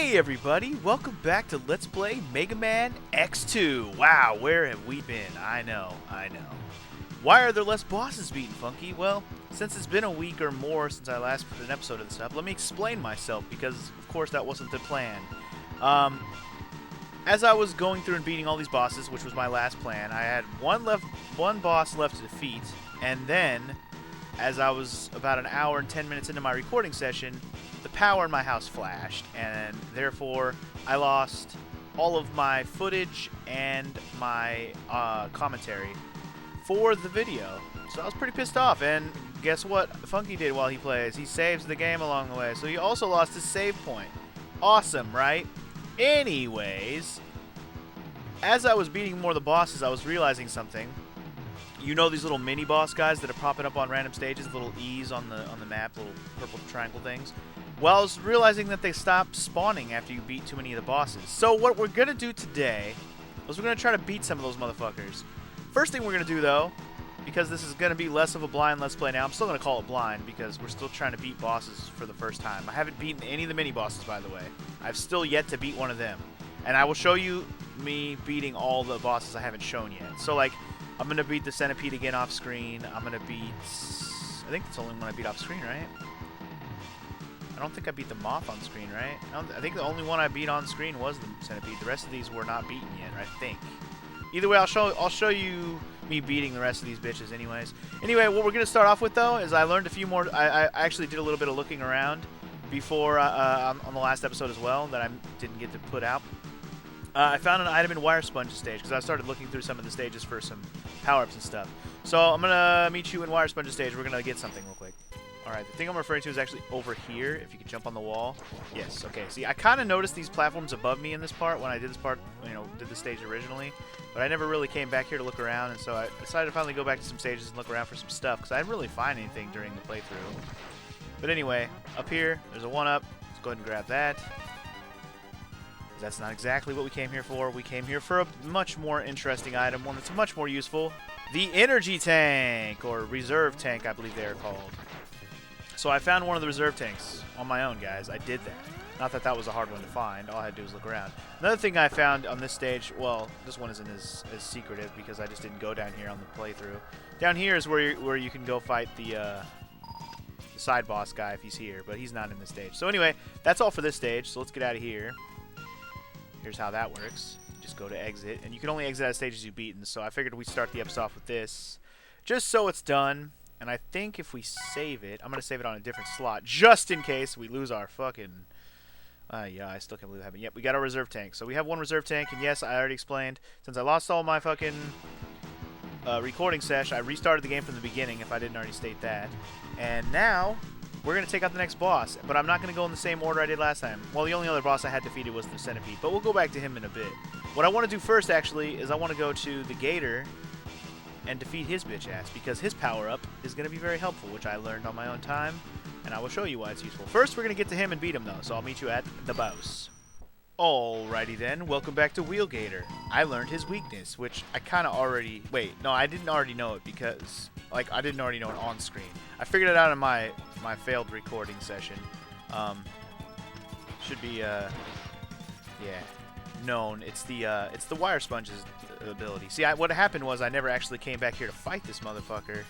Hey everybody, welcome back to Let's Play Mega Man X2. Wow, where have we been? I know. Why are there less bosses beaten, Funky? Well, since it's been a week or more since I last put an episode of this up, let me explain myself, because of course that wasn't the plan. As I was going through and beating all these bosses, which was my last plan, I had one boss left to defeat, and then, as I was about an hour and 10 minutes into my recording session, the power in my house flashed, and therefore I lost all of my footage and my commentary for the video. So I was pretty pissed off, and guess what Funky did while he plays? He saves the game along the way, so he also lost his save point. Awesome, right? Anyways, as I was beating more of the bosses, I was realizing something. You know these little mini boss guys that are popping up on random stages, little E's on the map, little purple triangle things? Well, I was realizing that they stop spawning after you beat too many of the bosses. So what we're going to do today is we're going to try to beat some of those motherfuckers. First thing we're going to do, though, because this is going to be less of a blind Let's Play now, I'm still going to call it blind because we're still trying to beat bosses for the first time. I haven't beaten any of the mini bosses, by the way. I've still yet to beat one of them. And I will show you me beating all the bosses I haven't shown yet. So, like, I'm going to beat the Centipede again off screen. I'm going to beat... I think that's the only one I beat off screen, right? I don't think I beat the Moth on screen, right? I think the only one I beat on screen was the Centipede. The rest of these were not beaten yet, I think. Either way, I'll show you me beating the rest of these bitches anyways. Anyway, what we're going to start off with, though, is I learned a few more... I actually did a little bit of looking around before on the last episode as well that I didn't get to put out. I found an item in Wire Sponge's stage because I started looking through some of the stages for some power-ups and stuff. So I'm going to meet you in Wire Sponge's stage. We're going to get something real quick. Alright, the thing I'm referring to is actually over here, if you could jump on the wall. Yes, okay. See, I kind of noticed these platforms above me in this part when I did this part, did the stage originally. But I never really came back here to look around, and so I decided to finally go back to some stages and look around for some stuff, because I didn't really find anything during the playthrough. But anyway, up here, there's a 1-up. Let's go ahead and grab that. That's not exactly what we came here for. We came here for a much more interesting item, one that's much more useful. The energy tank, or reserve tank, I believe they are called. So I found one of the reserve tanks on my own, guys. I did that. Not that that was a hard one to find. All I had to do was look around. Another thing I found on this stage, well, this one isn't as secretive because I just didn't go down here on the playthrough. Down here is where you can go fight the side boss guy if he's here, but he's not in this stage. So anyway, that's all for this stage, so let's get out of here. Here's how that works. Just go to exit, and you can only exit out of stages you've beaten, so I figured we'd start the episode off with this, just so it's done. And I think if we save it, I'm going to save it on a different slot, just in case we lose our fucking... yeah, I still can't believe that happened. Yep, we got our reserve tank. So we have one reserve tank, and yes, I already explained, since I lost all my fucking recording sesh, I restarted the game from the beginning, if I didn't already state that. And now, we're going to take out the next boss, but I'm not going to go in the same order I did last time. Well, the only other boss I had defeated was the Centipede, but we'll go back to him in a bit. What I want to do first, actually, is I want to go to the Gator and defeat his bitch ass, because his power-up is going to be very helpful, which I learned on my own time, and I will show you why it's useful. First, we're going to get to him and beat him, though, so I'll meet you at the boss. Alrighty then, welcome back to Wheel Gator. I learned his weakness, which I kind of already... Wait, no, I didn't already know it because... Like, I didn't already know it on screen. I figured it out in my failed recording session. Should be, yeah, known. It's the Wire Sponge's ability. See, what happened was I never actually came back here to fight this motherfucker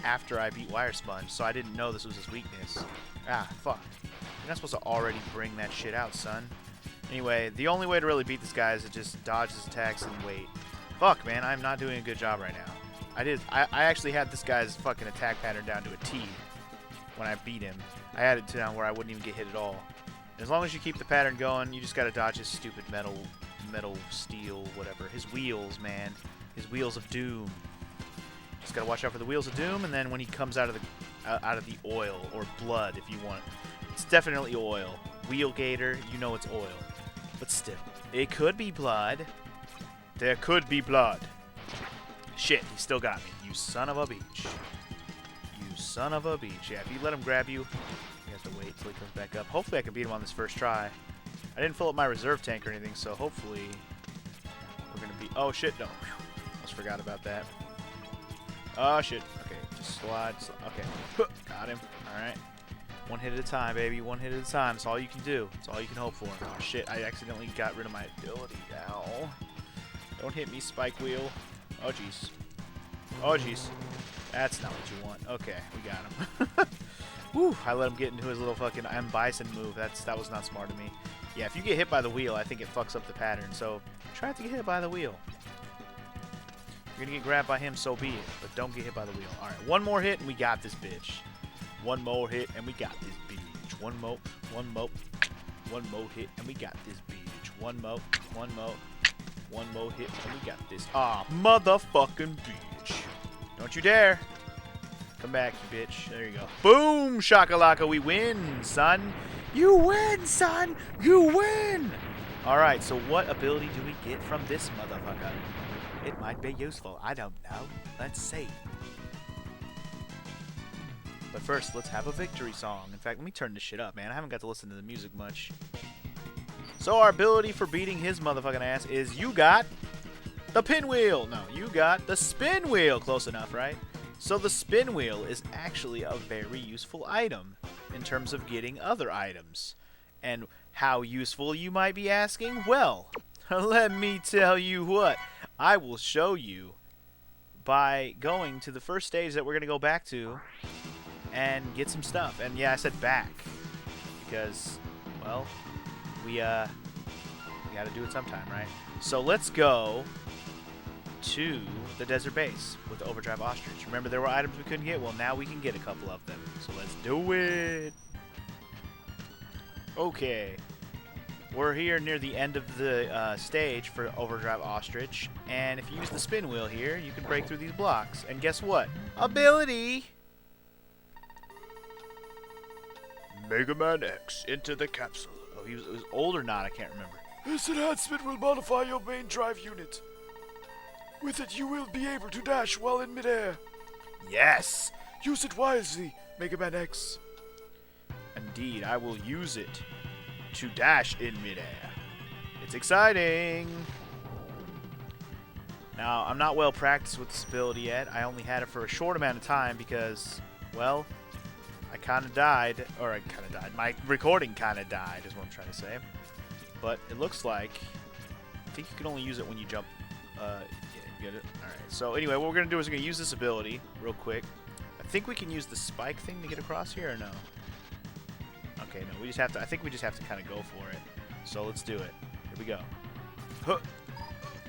after I beat Wire Sponge, so I didn't know this was his weakness. Ah, fuck. You're not supposed to already bring that shit out, son. Anyway, the only way to really beat this guy is to just dodge his attacks and wait. Fuck, man, I'm not doing a good job right now. I actually had this guy's fucking attack pattern down to a T when I beat him. I had it down where I wouldn't even get hit at all. And as long as you keep the pattern going, you just gotta dodge his stupid metal, steel, whatever. His wheels, man. His wheels of doom. Just gotta watch out for the wheels of doom, and then when he comes out of the oil, or blood if you want. It's definitely oil. Wheel Gator, you know it's oil. But still, it could be blood. There could be blood. Shit, he still got me. You son of a bitch. You son of a bitch. Yeah, if you let him grab you, you have to wait till he comes back up. Hopefully I can beat him on this first try. I didn't fill up my reserve tank or anything, so hopefully we're going to be... Oh, shit, no. Almost forgot about that. Oh, shit. Okay, just slide. Okay. Got him. Alright. One hit at a time, baby. One hit at a time. It's all you can do. It's all you can hope for. Oh, shit. I accidentally got rid of my ability now. Don't hit me, Spike Wheel. Oh, jeez. Oh, jeez. That's not what you want. Okay, we got him. Whew, I let him get into his little fucking M. Bison move. That was not smart of me. Yeah, if you get hit by the wheel, I think it fucks up the pattern. So, try not to get hit by the wheel. If you're gonna get grabbed by him, so be it. But don't get hit by the wheel. Alright, one more hit and we got this bitch. One more hit and we got this bitch. One more hit and we got this bitch. One more hit and we got this. Ah, motherfucking bitch. Don't you dare. Come back, you bitch. There you go. Boom, shakalaka, we win, son. You win, son. You win. Alright, so what ability do we get from this motherfucker? It might be useful. I don't know. Let's see. But first, let's have a victory song. In fact, let me turn this shit up, man. I haven't got to listen to the music much. So our ability for beating his motherfucking ass is you got the pinwheel. No, you got the spin wheel. Close enough, right? So the spin wheel is actually a very useful item in terms of getting other items. And how useful, you might be asking? Well, let me tell you what. I will show you by going to the first stage that we're going to go back to and get some stuff. And yeah, I said back because, well, we got to do it sometime, right? So let's go to the desert base with the overdrive ostrich. Remember, there were items we couldn't get? Well, now we can get a couple of them. So let's do it. Okay. We're here near the end of the stage for overdrive ostrich. And if you use the spin wheel here, you can break through these blocks. And guess what? Ability! Mega Man X into the capsule. Oh, he was old or not? I can't remember. This enhancement will modify your main drive unit. With it, you will be able to dash while in midair. Yes! Use it wisely, Mega Man X. Indeed, I will use it to dash in midair. It's exciting! Now, I'm not well practiced with this ability yet. I only had it for a short amount of time because, well, I kind of died. Or I kind of died. My recording kind of died is what I'm trying to say. But it looks like, I think you can only use it when you jump. Yeah, you get it? Alright, so anyway, what we're going to do is we're going to use this ability real quick. I think we can use the spike thing to get across here, or no? Okay, no, we just have to, I think we just have to kind of go for it. So let's do it. Here we go. Huh.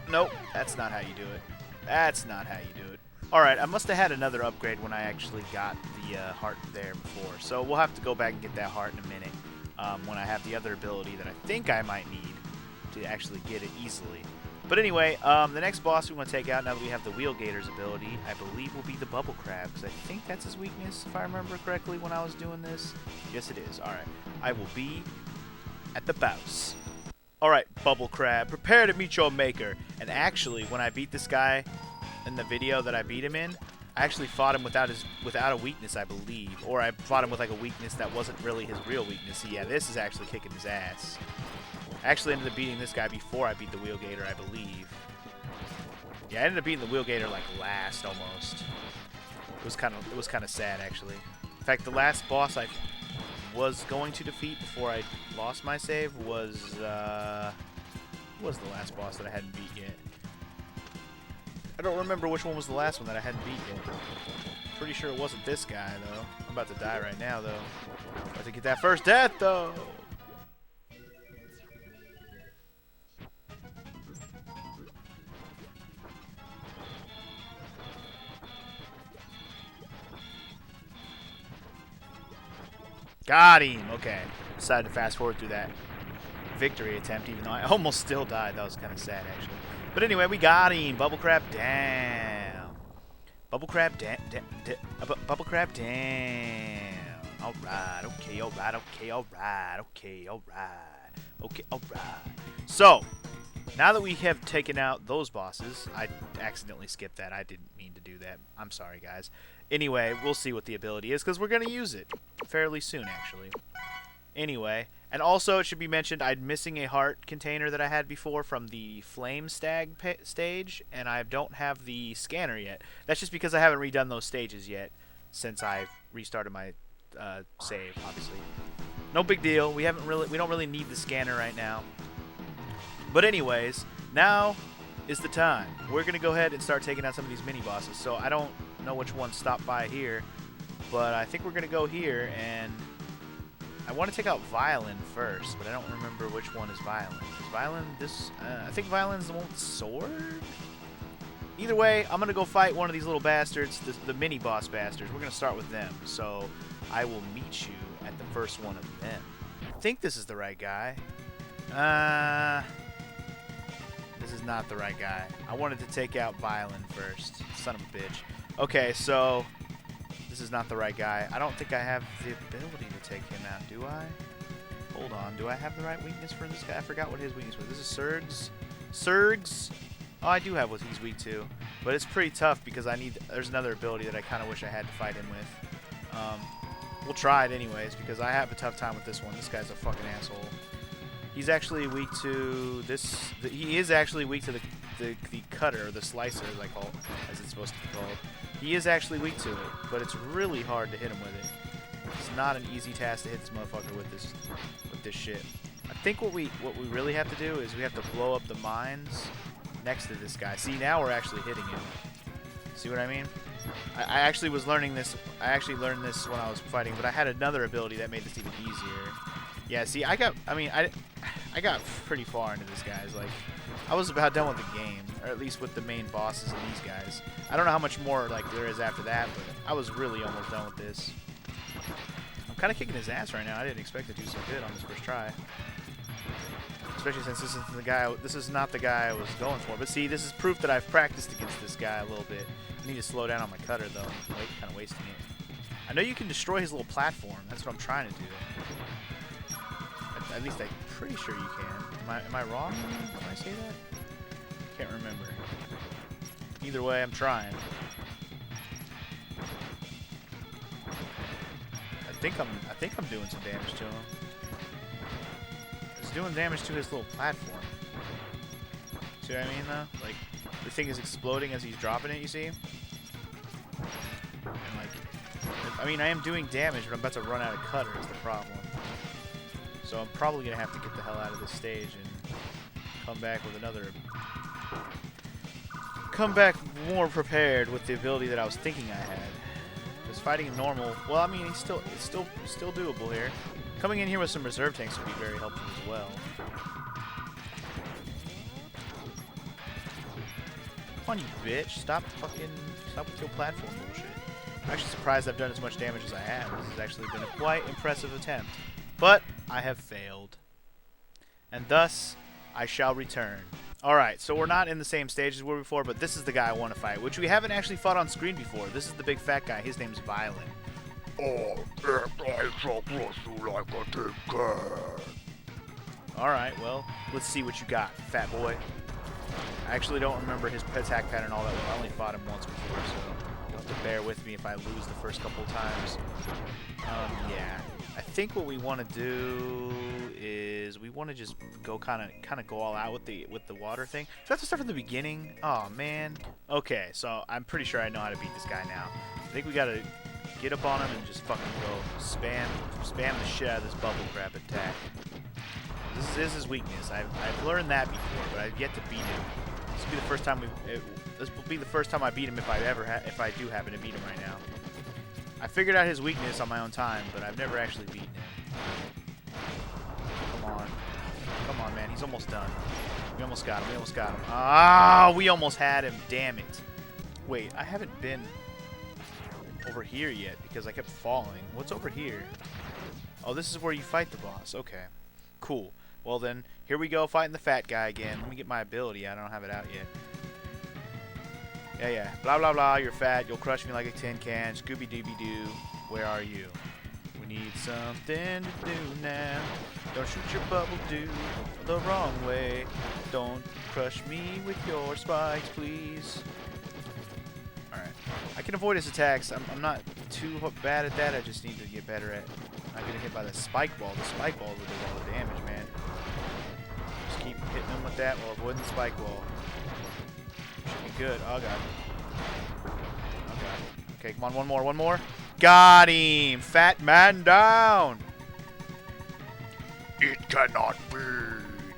Nope, that's not how you do it. That's not how you do it. Alright, I must have had another upgrade when I actually got the heart there before. So we'll have to go back and get that heart in a minute. When I have the other ability that I think I might need to actually get it easily. But anyway, the next boss we want to take out now that we have the Wheel Gator's ability, I believe will be the Bubble Crab, because I think that's his weakness, if I remember correctly when I was doing this. Yes, it is. Alright, I will be at the boss. Alright, Bubble Crab, prepare to meet your maker. And actually, when I beat this guy in the video that I beat him in, I actually fought him without a weakness, I believe. Or I fought him with like a weakness that wasn't really his real weakness. So yeah, this is actually kicking his ass. I actually ended up beating this guy before I beat the Wheel Gator, I believe. Yeah, I ended up beating the Wheel Gator like last almost. It was kind of sad actually. In fact, the last boss I was going to defeat before I lost my save was the last boss that I hadn't beat yet. I don't remember which one was the last one that I hadn't beat yet. Pretty sure it wasn't this guy though. I'm about to die right now though. About to get that first death though. Got him! Okay. Decided to fast forward through that victory attempt, even though I almost still died. That was kind of sad, actually. But anyway, we got him! Bubble Crab down. Bubble Crab down. Bubble Crab down. Alright, okay, alright, okay, alright, okay, alright. Okay, alright. So, now that we have taken out those bosses, I accidentally skipped that. I didn't mean to do that. I'm sorry, guys. Anyway, we'll see what the ability is, because we're going to use it fairly soon, actually. Anyway, and also it should be mentioned, I'm missing a heart container that I had before from the Flame Stag stage, and I don't have the scanner yet. That's just because I haven't redone those stages yet since I've restarted my save, obviously. No big deal. We don't really need the scanner right now. But anyways, now is the time. We're gonna go ahead and start taking out some of these mini bosses. So I don't know which one stopped by here, but I think we're gonna go here, and I want to take out LIwyn first, but I don't remember which one is LIwyn. Is LIwyn this? I think LIwyn's the one with the sword. Either way, I'm gonna go fight one of these little bastards, the mini boss bastards. We're gonna start with them. So I will meet you at the first one of them. I think this is the right guy. This is not the right guy. I wanted to take out LIwyn first. Son of a bitch. Okay, so this is not the right guy. I don't think I have the ability to take him out, do I? Hold on. Do I have the right weakness for this guy? I forgot what his weakness was. This is Surgs. Surgs. Oh, I do have what he's weak to. But it's pretty tough because there's another ability that I kind of wish I had to fight him with. We'll try it anyways because I have a tough time with this one. This guy's a fucking asshole. He's actually weak to this. He is actually weak to the cutter, or the slicer, as it's supposed to be called. He is actually weak to it, but it's really hard to hit him with it. It's not an easy task to hit this motherfucker with this shit. I think what we really have to do is we have to blow up the mines next to this guy. See, now we're actually hitting him. See what I mean? I actually was learning this. I actually learned this when I was fighting, but I had another ability that made this even easier. Yeah, see, I got pretty far into this guy's. Like, I was about done with the game, or at least with the main bosses and these guys. I don't know how much more there is after that, but I was really almost done with this. I'm kind of kicking his ass right now. I didn't expect to do so good on this first try, especially since this isn't the guy. This is not the guy I was going for. But see, this is proof that I've practiced against this guy a little bit. I need to slow down on my cutter though. I'm kind of wasting it. I know you can destroy his little platform. That's what I'm trying to do. At least I'm pretty sure you can. Am I wrong when I say that? Can't remember. Either way, I'm trying. I think I'm doing some damage to him. It's doing damage to his little platform. See what I mean though? Like, the thing is exploding as he's dropping it, you see? And like, I mean, I am doing damage, but I'm about to run out of cutter is the problem. So I'm probably going to have to get the hell out of this stage and come back with come back more prepared with the ability that I was thinking I had. Because fighting normal, well, I mean, it's still doable here. Coming in here with some reserve tanks would be very helpful as well. Come on, you bitch. Stop with your platform bullshit. I'm actually surprised I've done as much damage as I have. This has actually been a quite impressive attempt. But I have failed. And thus, I shall return. Alright, so we're not in the same stage as we were before, but this is the guy I want to fight, which we haven't actually fought on screen before. This is the big fat guy. His name's LIwyn. Oh, I shall crush you like a tin can. Alright, well, let's see what you got, fat boy. I actually don't remember his attack pattern all that well. I only fought him once before, so you'll have to bear with me if I lose the first couple of times. Yeah. I think what we want to do is we want to just go kind of go all out with the water thing. So I have to start from the beginning. Oh man. Okay, so I'm pretty sure I know how to beat this guy now. I think we gotta get up on him and just fucking go spam the shit out of this bubble crab attack. This is his weakness. I've learned that before, but I've yet to beat him. This will be the first time this will be the first time I beat him if I do happen to beat him right now. I figured out his weakness on my own time, but I've never actually beaten him. Come on. Come on, man. He's almost done. We almost got him. We almost got him. Ah, we almost had him. Damn it. Wait, I haven't been over here yet because I kept falling. What's over here? Oh, this is where you fight the boss. Okay. Cool. Well, then, here we go fighting the fat guy again. Let me get my ability. I don't have it out yet. Yeah. Blah, blah, blah. You're fat. You'll crush me like a tin can. Scooby-Dooby-Doo. Where are you? We need something to do now. Don't shoot your bubble do the wrong way. Don't crush me with your spikes, please. Alright. I can avoid his attacks. I'm not too bad at that. I just need to get better at not getting hit by the spike ball. The spike ball will do all the damage, man. Just keep hitting him with that while avoiding the spike ball. Should be good. Oh god. Oh god. Okay, come on, one more. Got him! Fat man down! It cannot be.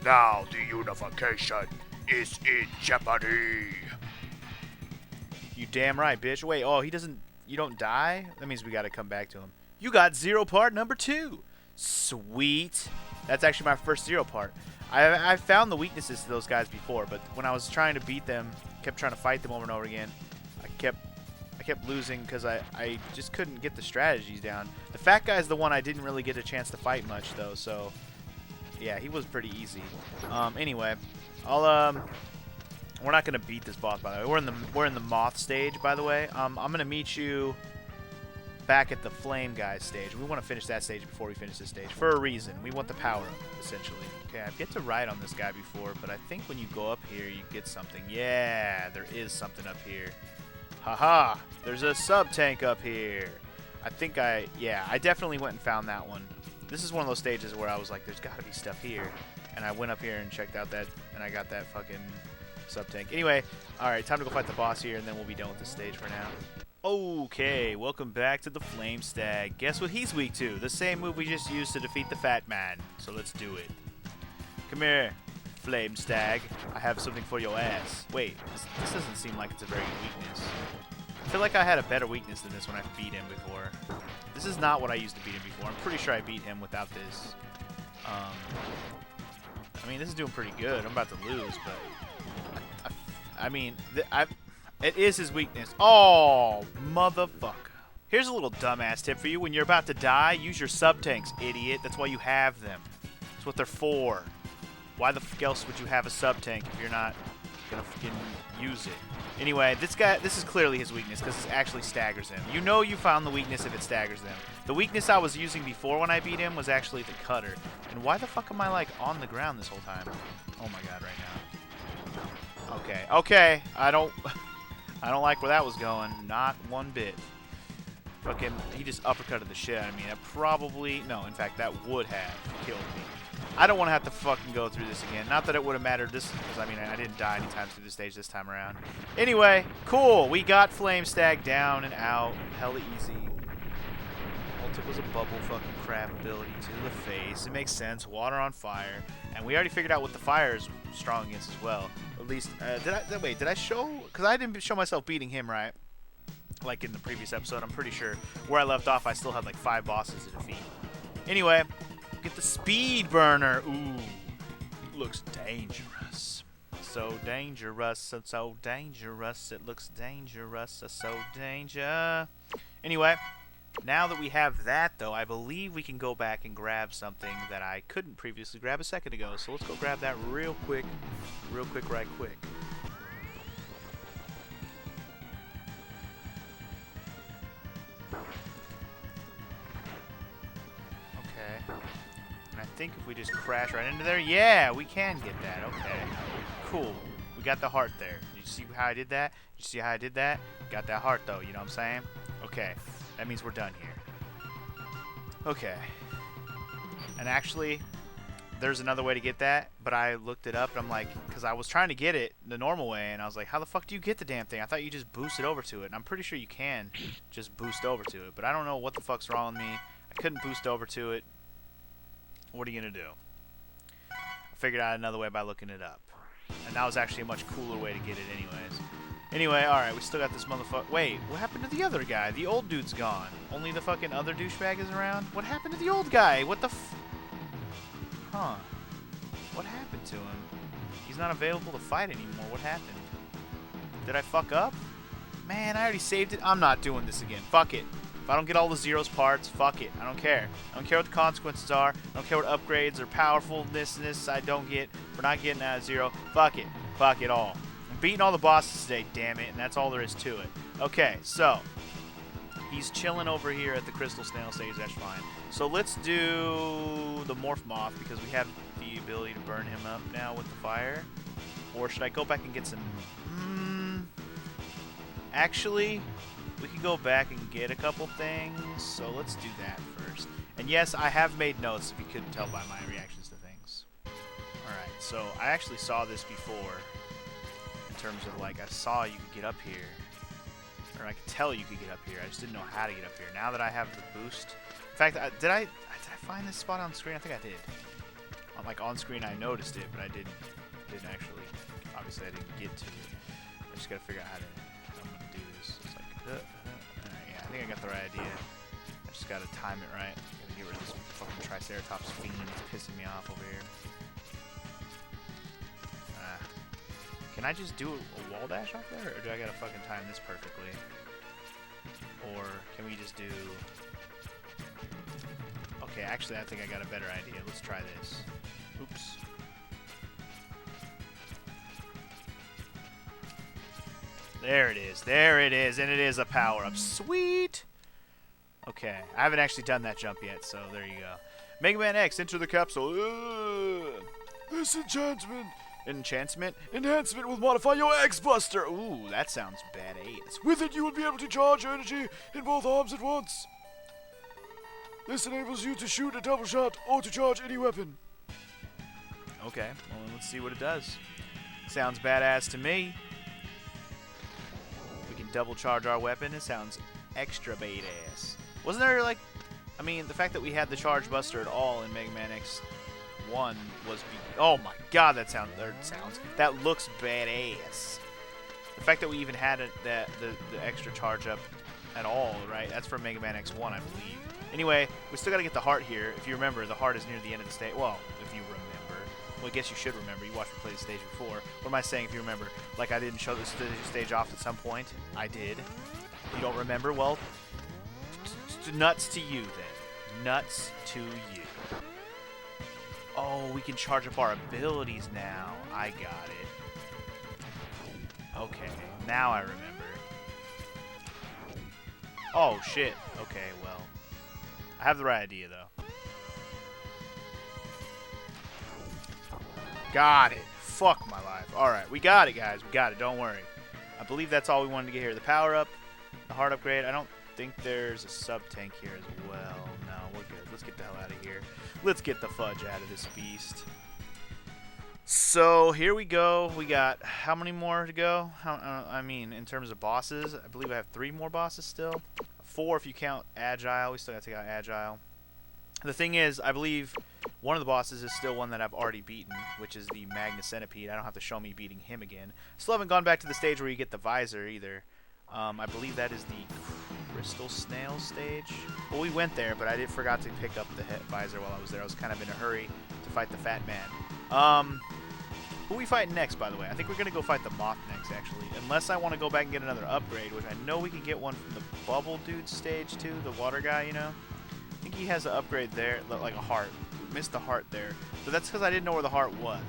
Now the unification is in jeopardy. You damn right, bitch. Wait, oh, he doesn't... You don't die? That means we gotta come back to him. You got 0 part number 2. Sweet. That's actually my first 0 part. I found the weaknesses to those guys before, but when I was trying to beat them, kept trying to fight them over and over again, I kept losing because I just couldn't get the strategies down. The fat guy's the one I didn't really get a chance to fight much though, so yeah, he was pretty easy. Anyway, we're not gonna beat this boss, by the way. We're in the moth stage, by the way. I'm gonna meet you back at the flame guy stage. We want to finish that stage before we finish this stage for a reason. We want the power up, essentially. Okay, I've yet to ride on this guy before, but I think when you go up here, you get something. Yeah, there is something up here. Haha, there's a sub-tank up here. I definitely went and found that one. This is one of those stages where I was like, there's got to be stuff here. And I went up here and checked out that, and I got that fucking sub-tank. Anyway, alright, time to go fight the boss here, and then we'll be done with this stage for now. Okay, welcome back to the Flame Stag. Guess what he's weak to? The same move we just used to defeat the Fat Man. So let's do it. Come here, Flame Stag. I have something for your ass. Wait, this doesn't seem like it's a very good weakness. I feel like I had a better weakness than this when I beat him before. This is not what I used to beat him before. I'm pretty sure I beat him without this. I mean, this is doing pretty good. I'm about to lose, but... it is his weakness. Oh, motherfucker. Here's a little dumbass tip for you. When you're about to die, use your sub-tanks, idiot. That's why you have them. That's what they're for. Why the fuck else would you have a sub-tank if you're not gonna fucking use it? Anyway, this is clearly his weakness because it actually staggers him. You know you found the weakness if it staggers them. The weakness I was using before when I beat him was actually the cutter. And why the fuck am I, like, on the ground this whole time? Oh my god, right now. Okay, I don't like where that was going. Not one bit. Fucking, he just uppercutted the shit out of me. That probably, no, in fact, that would have killed me. I don't want to have to fucking go through this again. Not that it would have mattered this, because, I mean, I didn't die anytime through the stage this time around. Anyway, cool. We got Flame Stag down and out. Hella easy. All it took was a bubble fucking crab ability to the face. It makes sense. Water on fire. And we already figured out what the fire is strong against as well. At least, did I show? Because I didn't show myself beating him, right? Like in the previous episode, I'm pretty sure. Where I left off, I still had like 5 bosses to defeat. Anyway, get the speed burner. Ooh, looks dangerous. So dangerous, so dangerous. It looks dangerous, so danger. Anyway, now that we have that, though, I believe we can go back and grab something that I couldn't previously grab a second ago. So let's go grab that real quick, right quick. And I think if we just crash right into there, yeah, we can get that. Okay, cool. We got the heart there. Did you see how I did that? Did you see how I did that? Got that heart though, you know what I'm saying? Okay, that means we're done here. Okay. And actually, there's another way to get that, but I looked it up and I'm like, because I was trying to get it the normal way, and I was like, how the fuck do you get the damn thing? I thought you just boosted over to it, and I'm pretty sure you can just boost over to it, but I don't know what the fuck's wrong with me. I couldn't boost over to it. What are you gonna do? I figured out another way by looking it up. And that was actually a much cooler way to get it anyways. Anyway, alright, we still got this motherfucker. Wait, what happened to the other guy? The old dude's gone. Only the fucking other douchebag is around? What happened to the old guy? What the Huh. What happened to him? He's not available to fight anymore. What happened? Did I fuck up? Man, I already saved it. I'm not doing this again. Fuck it. If I don't get all the zeros parts, fuck it. I don't care. I don't care what the consequences are. I don't care what upgrades or powerfulness I don't get for not getting out of 0. Fuck it. Fuck it all. I'm beating all the bosses today, damn it, and that's all there is to it. Okay, so he's chilling over here at the Crystal Snail stage. That's fine. So let's do the Morph Moth because we have the ability to burn him up now with the fire. Or should I go back and get some... Actually... we can go back and get a couple things, so let's do that first. And yes, I have made notes, if you couldn't tell by my reactions to things. Alright, so I actually saw this before, in terms of, like, I saw you could get up here. Or I could tell you could get up here. I just didn't know how to get up here. Now that I have the boost. In fact, did I find this spot on screen? I think I did. Like on screen, I noticed it, but I didn't actually. Obviously, I didn't get to it. I just gotta figure out how I'm gonna do this. It's like, alright, yeah, I think I got the right idea. I just gotta time it right. Gotta get rid of this fucking Triceratops fiend. It's pissing me off over here. Can I just do a wall dash off there, or do I gotta fucking time this perfectly? Or can we just do... Okay, actually I think I got a better idea. Let's try this. Oops. There it is. There it is. And it is a power-up. Sweet! Okay, I haven't actually done that jump yet, so there you go. Mega Man X, enter the capsule. This Enhancement? enhancement will modify your X-Buster. Ooh, that sounds badass. With it, you will be able to charge energy in both arms at once. This enables you to shoot a double shot or to charge any weapon. Okay, well, let's see what it does. Sounds badass to me. We can double charge our weapon. It sounds extra badass. Wasn't there, like... I mean, the fact that we had the Charge Buster at all in Mega Man X1 was... Oh my god, that looks badass. The fact that we even had the extra charge up at all, right? That's from Mega Man X1, I believe. Anyway, we still gotta get the heart here. If you remember, the heart is near the end of the stage. Well, if you remember. Well, I guess you should remember. You watched me play the stage before. What am I saying if you remember? Like I didn't show this stage off at some point? I did. If you don't remember, well, nuts to you then. Nuts to you. Oh, we can charge up our abilities now. I got it. Okay, now I remember. Oh, shit. Okay, well. I have the right idea, though. Got it. Fuck my life. Alright, we got it, guys. We got it. Don't worry. I believe that's all we wanted to get here. The power-up, the heart upgrade. I don't think there's a sub-tank here as well. No, we're good. Let's get the hell out of here. Let's get the fudge out of this beast. So, here we go. We got how many more to go? I mean, in terms of bosses, I believe I have 3 more bosses still. 4 if you count Agile. We still got to take out Agile. The thing is, I believe one of the bosses is still one that I've already beaten, which is the Magna Centipede. I don't have to show me beating him again. Still haven't gone back to the stage where you get the visor either. I believe that is the Crystal Snail stage. Well, we went there, but I forgot to pick up the visor while I was there. I was kind of in a hurry to fight the Fat Man. Who are we fighting next, by the way? I think we're going to go fight the Moth next, actually. Unless I want to go back and get another upgrade, which I know we can get one from the Bubble Dude stage, too. The water guy, you know? I think he has an upgrade there, like a heart. Missed the heart there. But that's because I didn't know where the heart was.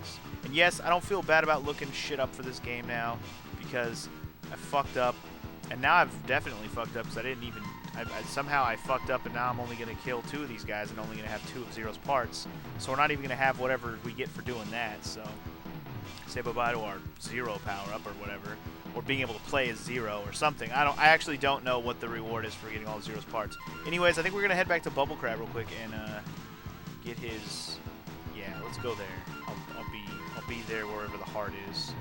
And yes, I don't feel bad about looking shit up for this game now, because I fucked up. And now I've definitely fucked up, because I didn't even... somehow I fucked up, and now I'm only going to kill 2 of these guys, and only going to have 2 of Zero's parts. So we're not even going to have whatever we get for doing that, so... Say bye-bye to our Zero power-up or whatever, or being able to play as Zero or something. I actually don't know what the reward is for getting all of Zero's parts. Anyways, I think we're gonna head back to Bubble Crab real quick and get his. Yeah, let's go there. I'll be there wherever the heart is.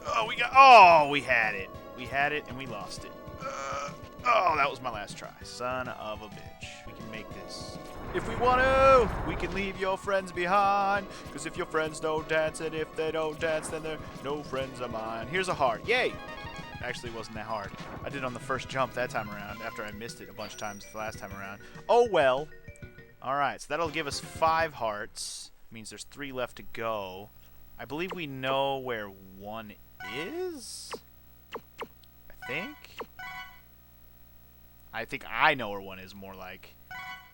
Oh, we had it. We had it and we lost it. Oh, that was my last try. Son of a bitch. We can make this. If we want to, we can leave your friends behind. Because if your friends don't dance, and if they don't dance, then they're no friends of mine. Here's a heart. Yay! Actually, it wasn't that hard. I did it on the first jump that time around, after I missed it a bunch of times the last time around. Oh, well. Alright, so that'll give us 5 hearts. Means there's 3 left to go. I believe we know where 1 is? I think I know where 1 is, more like.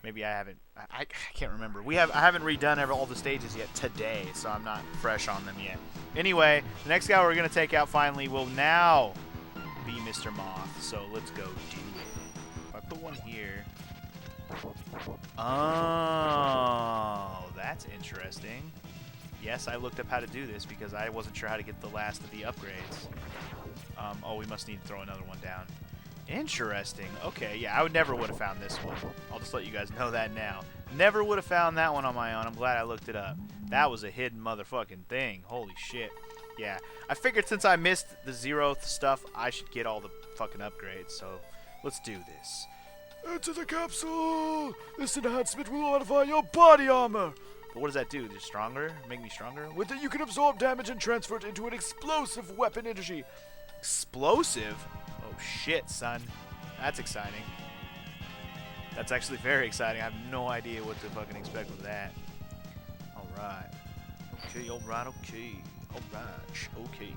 Maybe I haven't. I can't remember. I haven't redone all the stages yet today, so I'm not fresh on them yet. Anyway, the next guy we're gonna take out finally will now be Mr. Moth. So let's go do it. If I put 1 here. Oh, that's interesting. Yes, I looked up how to do this because I wasn't sure how to get the last of the upgrades. Oh, we must need to throw another 1 down. Interesting. Okay, yeah, I never would have found this one. I'll just let you guys know that now. Never would have found that one on my own. I'm glad I looked it up. That was a hidden motherfucking thing. Holy shit. Yeah, I figured since I missed the 0th stuff, I should get all the fucking upgrades. So let's do this. Enter the capsule! This enhancement will modify your body armor. But what does that do? Just stronger? Make me stronger? With it, you can absorb damage and transfer it into an explosive weapon energy. Explosive? Oh shit, son. That's exciting. That's actually very exciting. I have no idea what to fucking expect with that. Alright. Okay, alright, okay. Alright, okay.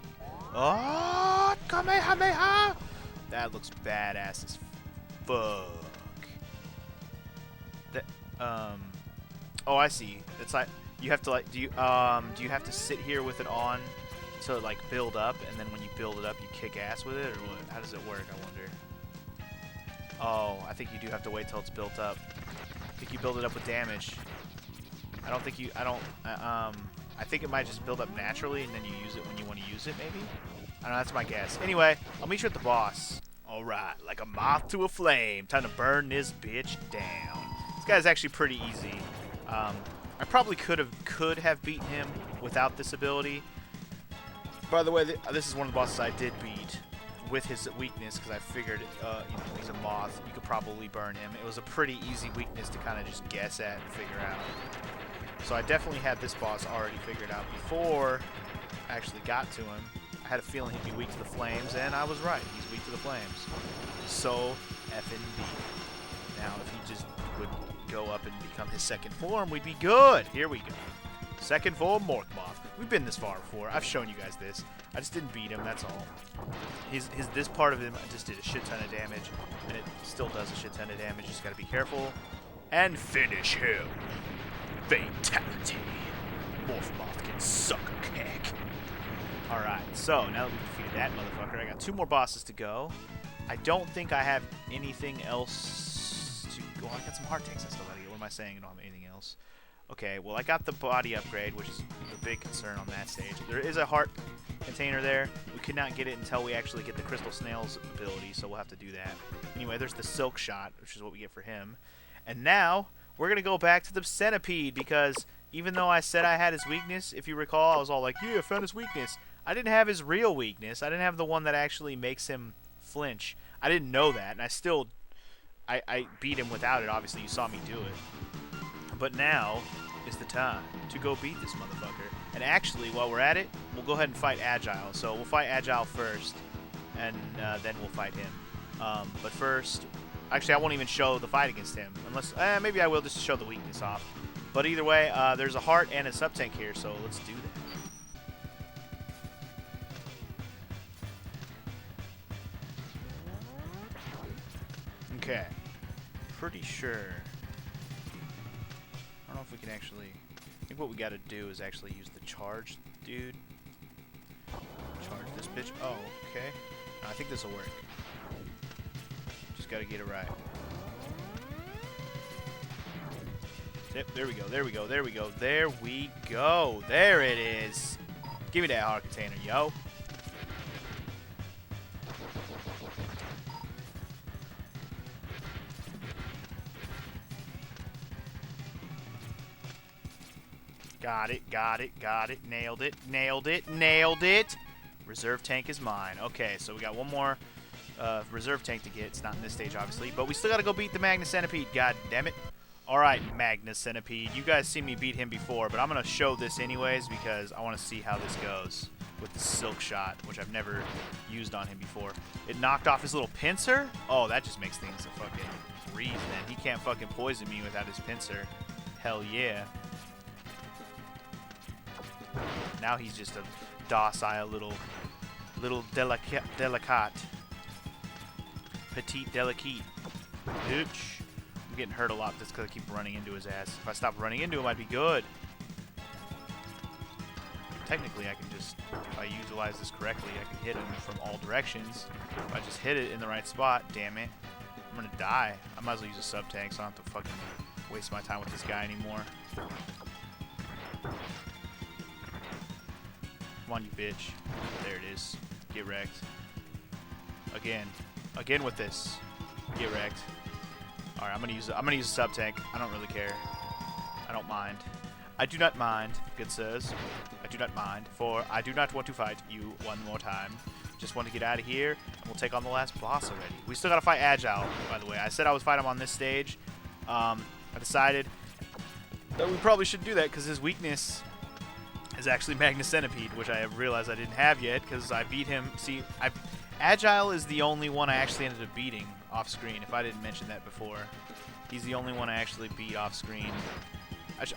Oh, Kamehameha! That looks badass as fuck. That, oh, I see. It's like, you have to, like, do you have to sit here with it on to, like, build up, and then when you build it up, you kick ass with it, or what? How does it work, I wonder? Oh, I think you do have to wait till it's built up. I think you build it up with damage. I don't think you, I think it might just build up naturally, and then you use it when you want to use it, maybe? I don't know, that's my guess. Anyway, I'll meet you at the boss. Alright, like a moth to a flame. Time to burn this bitch down. This guy's actually pretty easy. I probably could have beaten him without this ability. By the way, this is one of the bosses I did beat with his weakness, because I figured, you know, he's a moth. You could probably burn him. It was a pretty easy weakness to kind of just guess at and figure out. So I definitely had this boss already figured out before I actually got to him. I had a feeling he'd be weak to the flames, and I was right. He's weak to the flames. So effing B. Now, if he just would go up and become his second form, we'd be good. Here we go. Second form, Morkmoth. We've been this far before. I've shown you guys this. I just didn't beat him, that's all. This part of him just did a shit ton of damage, and it still does a shit ton of damage. Just gotta be careful. And finish him. Fatality. Morkmoth can suck a kick. Alright, so now that we've defeated that motherfucker, I got 2 more bosses to go. I don't think I have anything else to go. I got some heart tanks I still gotta get. What am I saying? I don't have anything else. Okay, well, I got the body upgrade, which is the big concern on that stage. There is a heart container there. We could not get it until we actually get the Crystal Snail's ability, so we'll have to do that. Anyway, there's the Silk Shot, which is what we get for him. And now, we're going to go back to the Centipede, because even though I said I had his weakness, if you recall, I was all like, yeah, I found his weakness. I didn't have his real weakness. I didn't have the one that actually makes him flinch. I didn't know that, and I still... I beat him without it. Obviously, you saw me do it. But now is the time to go beat this motherfucker. And actually, while we're at it, we'll go ahead and fight Agile. So we'll fight Agile first, and then we'll fight him. But first, actually, I won't even show the fight against him. Unless, maybe I will just to show the weakness off. But either way, there's a heart and a sub-tank here, so let's do that. Okay. Pretty sure. I don't know if we can actually... I think what we gotta do is actually use the charge, dude. Charge this bitch. Oh, okay. No, I think this will work. Just gotta get it right. Yep, there we go, there we go, there we go, there we go. There it is. Give me that heart container, yo. Got it, got it, got it. Nailed it, nailed it, nailed it. Reserve tank is mine. Okay, so we got one more reserve tank to get. It's not in this stage, obviously. But we still got to go beat the Magna Centipede. God damn it. Alright, Magna Centipede. You guys seen me beat him before, but I'm going to show this anyways because I want to see how this goes with the Silk Shot, which I've never used on him before. It knocked off his little pincer? Oh, that just makes things a fucking breeze, man. He can't fucking poison me without his pincer. Hell yeah. Now he's just a docile little delicate, petite delicate. Bitch. I'm getting hurt a lot just because I keep running into his ass. If I stop running into him, I'd be good. Technically, I can just, if I utilize this correctly, I can hit him from all directions. If I just hit it in the right spot, damn it, I'm gonna die. I might as well use a sub-tank so I don't have to fucking waste my time with this guy anymore. Come on, you bitch. There it is. Get wrecked. Again. Again with this. Get wrecked. Alright, I'm gonna use a sub tank. I don't really care. I don't mind. I do not mind, good sirs. I do not mind, for I do not want to fight you one more time. Just want to get out of here, and we'll take on the last boss already. We still gotta fight Agile, by the way. I said I would fight him on this stage. I decided that we probably shouldn't do that because his weakness is actually Magna Centipede, which I have realized I didn't have yet because I beat him. See, Agile is the only one I actually ended up beating off screen, if I didn't mention that before. He's the only one I actually beat off screen.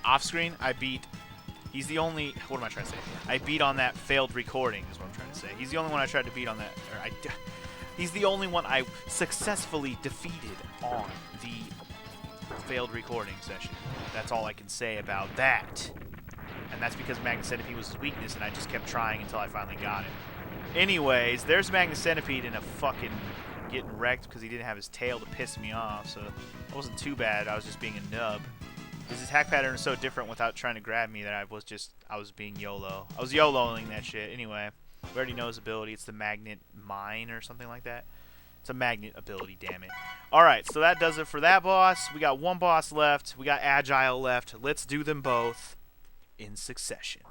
Off screen, I beat... He's the only... What am I trying to say? I beat on that failed recording, is what I'm trying to say. He's the only one I tried to beat on that... He's the only one I successfully defeated on the failed recording session. That's all I can say about that. And that's because Magna Centipede was his weakness, and I just kept trying until I finally got him. Anyways, there's Magna Centipede in a fucking getting wrecked because he didn't have his tail to piss me off, so it wasn't too bad. I was just being a nub. His attack pattern is so different without trying to grab me that I was being YOLO. I was YOLOing that shit. Anyway, we already know his ability. It's the Magnet Mine or something like that. It's a magnet ability, damn it. Alright, so that does it for that boss. We got one boss left. We got Agile left. Let's do them both in succession.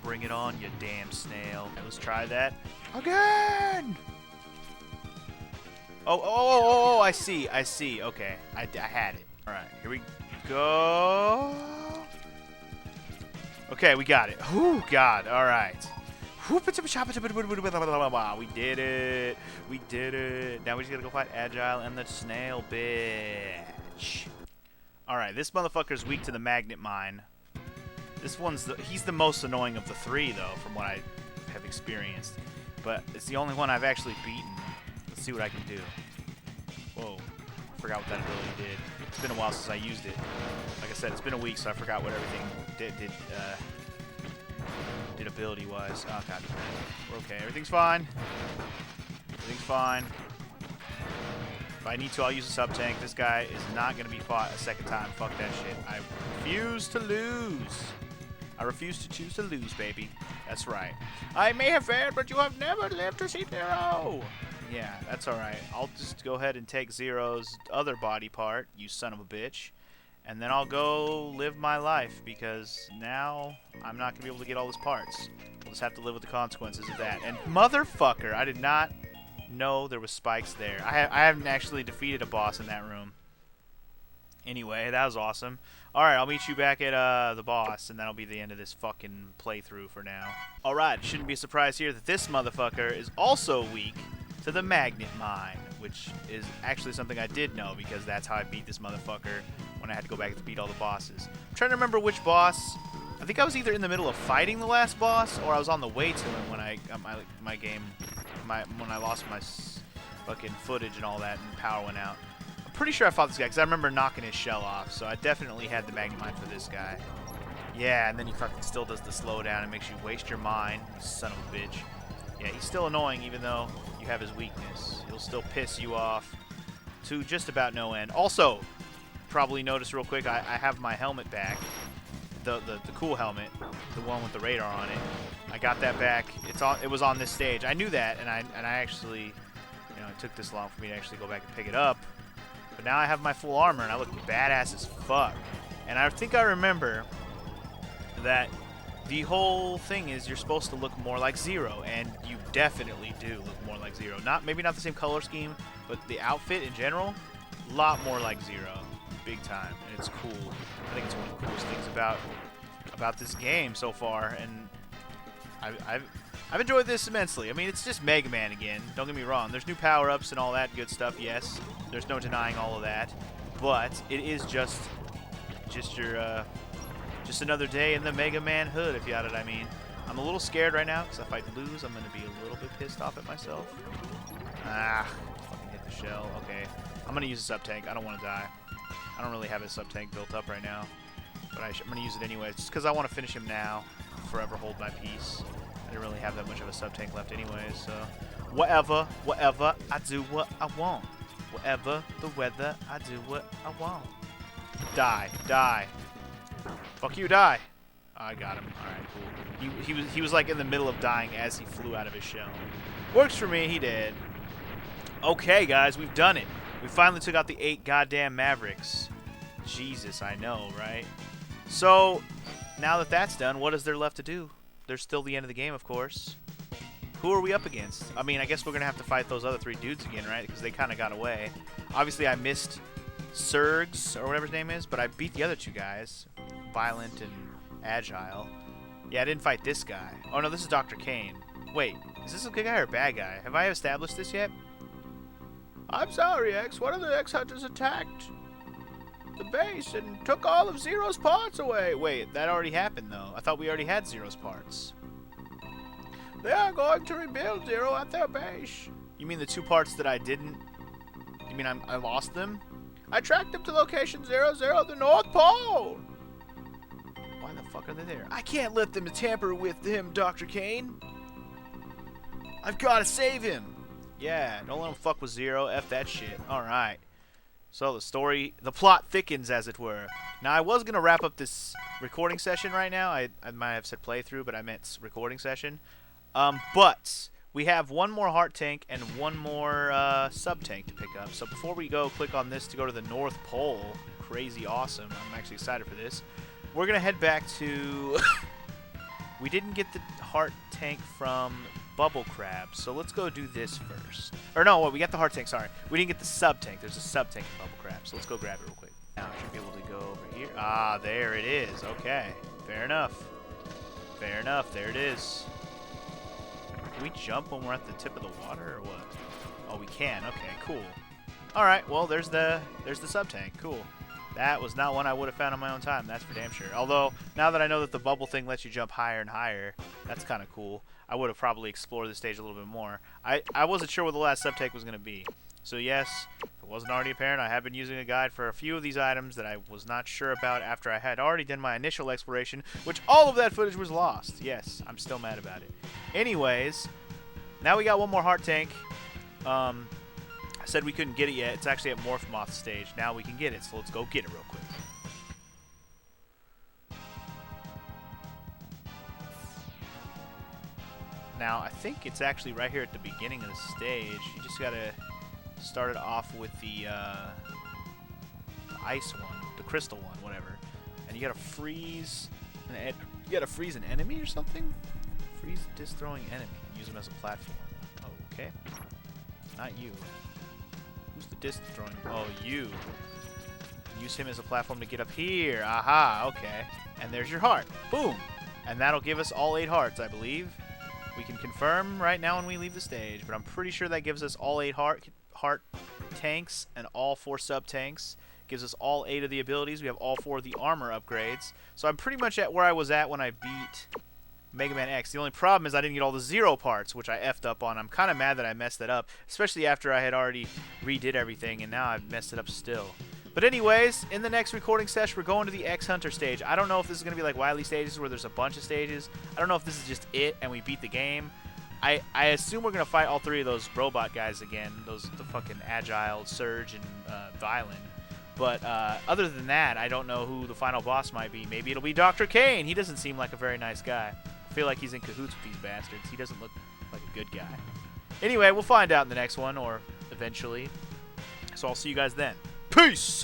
Bring it on, you damn snail. Okay, let's try that again. Oh, I see. Okay, I had it. Alright, here we go. Okay, we got it. Oh, God. Alright. We did it. We did it. Now we just gotta go fight Agile and the snail bitch. Alright, this motherfucker's weak to the magnet mine. This one's he's the most annoying of the three, though, from what I have experienced. But it's the only one I've actually beaten. Let's see what I can do. Whoa. I forgot what that ability did. It's been a while since I used it. Like I said, it's been a week, so I forgot what everything did ability-wise. Oh, God. We're okay. Everything's fine. Everything's fine. If I need to, I'll use a sub-tank. This guy is not going to be fought a second time. Fuck that shit. I refuse to lose. I refuse to choose to lose, baby. That's right. I may have failed, but you have never lived to see Zero. Yeah, that's alright. I'll just go ahead and take Zero's other body part, you son of a bitch. And then I'll go live my life, because now I'm not going to be able to get all his parts. We'll just have to live with the consequences of that. And motherfucker, I did not know there was spikes there. I haven't actually defeated a boss in that room. Anyway, that was awesome. Alright, I'll meet you back at the boss, and that'll be the end of this fucking playthrough for now. Alright, it shouldn't be a surprise here that this motherfucker is also weak to the magnet mine, which is actually something I did know, because that's how I beat this motherfucker when I had to go back to beat all the bosses. I'm trying to remember which boss. I think I was either in the middle of fighting the last boss, or I was on the way to him when I got when I lost my fucking footage and all that, and power went out. I'm pretty sure I fought this guy, because I remember knocking his shell off, so I definitely had the magnet mine for this guy. Yeah, and then he fucking still does the slowdown and makes you waste your mind, you son of a bitch. Yeah, he's still annoying, even though you have his weakness. He'll still piss you off to just about no end. Also, probably noticed real quick, I have my helmet back. The cool helmet, the one with the radar on it. I got that back. It was on this stage. I knew that, and I actually, you know, it took this long for me to actually go back and pick it up. But now I have my full armor, and I look badass as fuck. And I think I remember that the whole thing is you're supposed to look more like Zero, and you definitely do look more like Zero. Maybe not the same color scheme, but the outfit in general, a lot more like Zero. Big time, and it's cool. I think it's one of the coolest things about this game so far, and I've enjoyed this immensely. I mean, it's just Mega Man again. Don't get me wrong. There's new power-ups and all that good stuff. Yes, there's no denying all of that, but it is just another day in the Mega Man hood, if you know what I mean. I'm a little scared right now because if I lose, I'm gonna be a little bit pissed off at myself. Fucking hit the shell. Okay, I'm gonna use a sub-tank. I don't want to die. I don't really have a sub-tank built up right now, but I'm going to use it anyways, just because I want to finish him now, forever hold my peace. I didn't really have that much of a sub-tank left anyways, so whatever, I do what I want. Whatever the weather, I do what I want. Die. Fuck you, die. I got him. Alright, cool. He was like in the middle of dying as he flew out of his shell. Works for me, he did. Okay, guys, we've done it. We finally took out the 8 goddamn Mavericks. Jesus, I know, right? So, now that that's done, what is there left to do? There's still the end of the game, of course. Who are we up against? I mean, I guess we're going to have to fight those other 3 dudes again, right? Because they kind of got away. Obviously, I missed Surgs, or whatever his name is, but I beat the other 2 guys. Violent and Agile. Yeah, I didn't fight this guy. Oh, no, this is Dr. Kane. Wait, is this a good guy or a bad guy? Have I established this yet? I'm sorry, X. One of the X-Hunters attacked the base and took all of Zero's parts away. Wait, that already happened, though. I thought we already had Zero's parts. They are going to rebuild Zero at their base. You mean the 2 parts that I didn't... You mean I lost them? I tracked them to location 00, the North Pole. Why the fuck are they there? I can't let them tamper with him, Dr. Kane. I've got to save him. Yeah, don't let him fuck with Zero. F that shit. Alright. So the plot thickens, as it were. Now, I was going to wrap up this recording session right now. I might have said playthrough, but I meant recording session. But we have 1 more heart tank and 1 more sub-tank to pick up. So before we go, click on this to go to the North Pole. Crazy awesome. I'm actually excited for this. We're going to head back to... We didn't get the heart tank from Bubble Crab, so let's go do this first. Or no, we got the heart tank, sorry. We didn't get the sub-tank. There's a sub-tank in Bubble Crab, so let's go grab it real quick. Now I should be able to go over here. Ah, there it is. Okay, fair enough. Fair enough, there it is. Can we jump when we're at the tip of the water, or what? Oh, we can. Okay, cool. Alright, well, there's the sub-tank. Cool. That was not one I would have found on my own time, that's for damn sure. Although, now that I know that the bubble thing lets you jump higher and higher, that's kind of cool. I would have probably explored the stage a little bit more. I wasn't sure what the last sub-tank was going to be. So yes, if it wasn't already apparent, I have been using a guide for a few of these items that I was not sure about after I had already done my initial exploration, which all of that footage was lost. Yes, I'm still mad about it. Anyways, now we got 1 more heart tank. I said we couldn't get it yet. It's actually at Morph Moth stage. Now we can get it, so let's go get it real quick. Now, I think it's actually right here at the beginning of the stage. You just gotta start it off with the ice one, the crystal one, whatever. And you gotta freeze an enemy or something? Freeze a disc-throwing enemy. Use them as a platform. Oh, okay. Not you. Who's the disc throwing? Oh, you. Use him as a platform to get up here. Aha, okay. And there's your heart. Boom! And that'll give us all 8 hearts, I believe. We can confirm right now when we leave the stage, but I'm pretty sure that gives us all 8 heart tanks and all 4 sub-tanks. Gives us all 8 of the abilities. We have all 4 of the armor upgrades. So I'm pretty much at where I was at when I beat Mega Man X. The only problem is I didn't get all the Zero parts, which I effed up on. I'm kind of mad that I messed that up, especially after I had already redid everything, and now I've messed it up still. But anyways, in the next recording session, we're going to the X-Hunter stage. I don't know if this is going to be like Wily stages where there's a bunch of stages. I don't know if this is just it and we beat the game. I assume we're going to fight all 3 of those robot guys again, the fucking Agile, Surge, and Violent. But other than that, I don't know who the final boss might be. Maybe it'll be Dr. Kane. He doesn't seem like a very nice guy. I feel like he's in cahoots with these bastards. He doesn't look like a good guy. Anyway, we'll find out in the next one, or eventually. So I'll see you guys then. Peace!